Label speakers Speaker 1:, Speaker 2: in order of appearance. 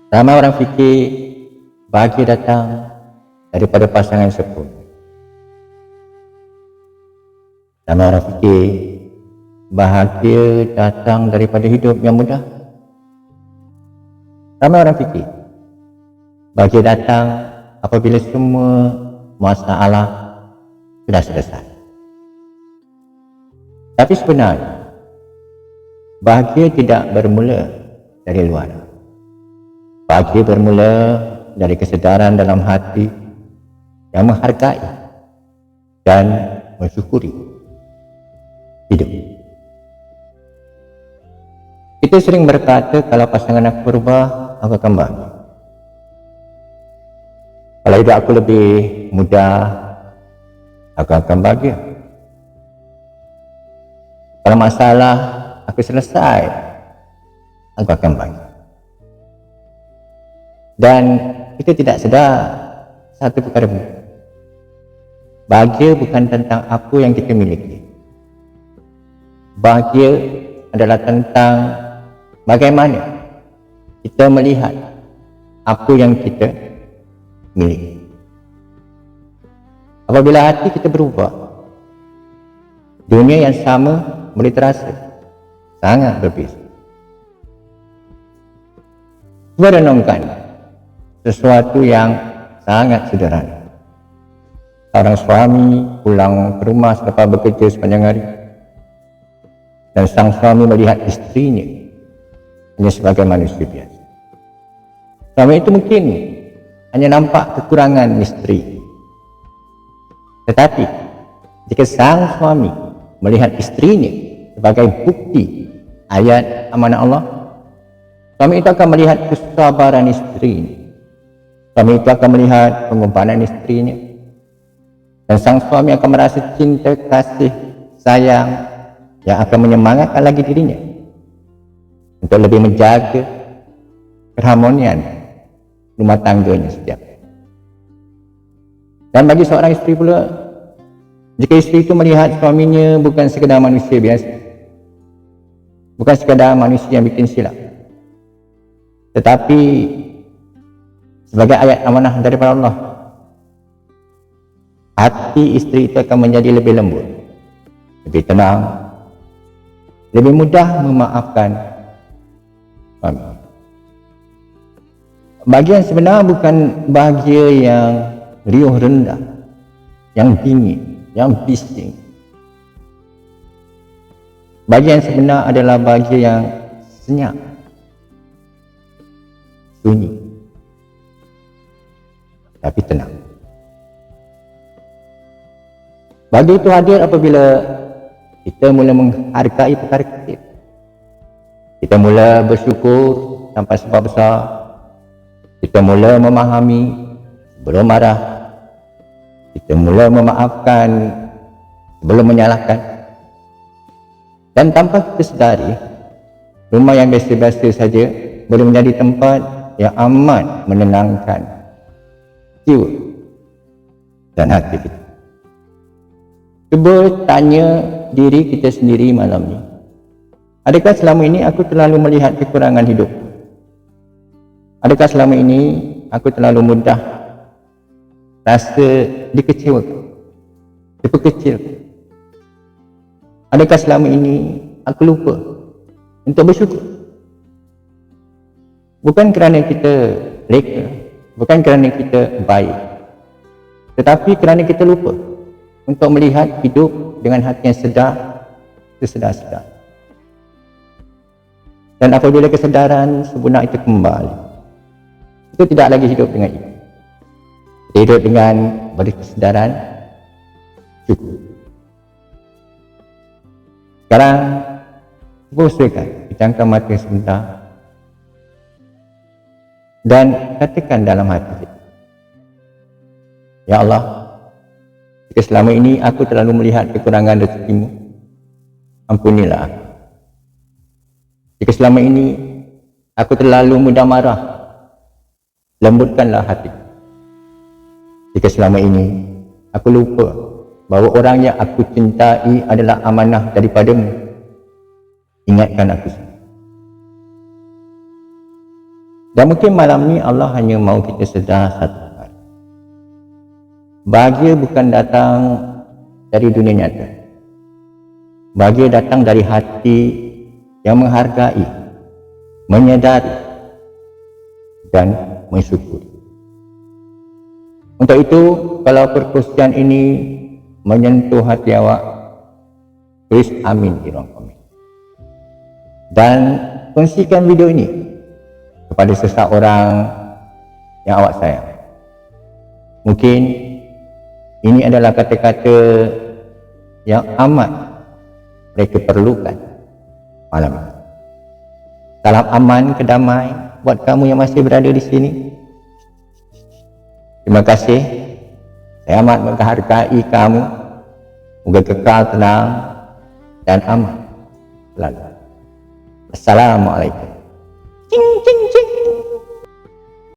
Speaker 1: Ramai orang fikir bahagia datang daripada pasangan sempurna. Ramai orang fikir bahagia datang daripada hidup yang mudah. Ramai orang fikir bahagia datang apabila semua masalah sudah selesai. Tapi sebenarnya bahagia tidak bermula dari luar. Bahagia bermula dari kesedaran dalam hati yang menghargai dan mensyukuri hidup. Kita sering berkata, kalau pasangan aku berubah, aku akan bahagia. Kalau hidup aku lebih mudah, aku akan bahagia. Kalau masalah aku selesai, aku akan bahagia. Dan kita tidak sedar satu perkara. Bahagia bukan tentang apa yang kita miliki. Bahagia adalah tentang bagaimana kita melihat apa yang kita miliki. Apabila hati kita berubah, dunia yang sama boleh terasa sangat berbeza. Cuba renungkan sesuatu yang sangat sederhana. Seorang suami pulang ke rumah selepas bekerja sepanjang hari, dan sang suami melihat istrinya hanya sebagai manusia biasa. Suami itu mungkin hanya nampak kekurangan istri. Tetapi jika sang suami melihat istrinya sebagai bukti ayat amanah Allah, suami itu akan melihat kesabaran istrinya. Suami itu akan melihat pengorbanan istrinya. Dan sang suami akan merasa cinta, kasih, sayang yang akan menyemangatkan lagi dirinya untuk lebih menjaga keharmonian rumah tangganya setiap. Dan bagi seorang isteri pula, jika isteri itu melihat suaminya bukan sekadar manusia biasa, bukan sekadar manusia yang bikin silap, tetapi sebagai ayat amanah daripada Allah, hati isteri itu akan menjadi lebih lembut, lebih tenang, lebih mudah memaafkan suami. Bahagia yang sebenar bukan bahagia yang riuh rendah, yang dingin, yang bising. Bahagia yang sebenar adalah bahagia yang senyap, sunyi, tapi tenang. Bahagia itu hadir apabila kita mula menghargai perkara kecil. Kita mula bersyukur tanpa sebab besar. Kita mula memahami sebelum marah. Kita mula memaafkan sebelum menyalahkan. Dan tanpa kita sedari, rumah yang biasa-biasa saja boleh menjadi tempat yang amat menenangkan jiwa dan hati kita. Cuba tanya diri kita sendiri malam ni, adakah selama ini aku terlalu melihat kekurangan hidup? Adakah selama ini aku terlalu mudah rasa dikecewakan, diperkecilkan? Adakah selama ini aku lupa untuk bersyukur? Bukan kerana kita leka, bukan kerana kita baik, tetapi kerana kita lupa untuk melihat hidup dengan hati yang sesedar-sedar. Dan apabila kesedaran sebenar itu kembali, itu tidak lagi hidup dengan itu. Kita hidup dengan berkesedaran syukur. Sekarang, cuba usahakan pejamkan mata sebentar dan katakan dalam hati kita, Ya Allah, jika selama ini aku terlalu melihat kekurangan rezekimu, ampunilah. Jika selama ini aku terlalu mudah marah, lembutkanlah hati. Jika selama ini aku lupa bahawa orang yang aku cintai adalah amanah daripadamu, ingatkan aku. Dan mungkin malam ni Allah hanya mahu kita sedar satu hal. Bahagia bukan datang dari dunia nyata. Bahagia datang dari hati yang menghargai, menyadari dan mensyukuri. Untuk itu, kalau perkongsian ini menyentuh hati awak, tulis amin di ruang komen. Dan kongsikan video ini kepada seseorang yang awak sayang. Mungkin ini adalah kata-kata yang amat mereka perlukan malam ini. Salam aman, kedamai buat kamu yang masih berada di sini. Terima kasih. Saya amat menghargai kamu. Moga kekal tenang dan aman selalu. Assalamualaikum. Cing cing cing.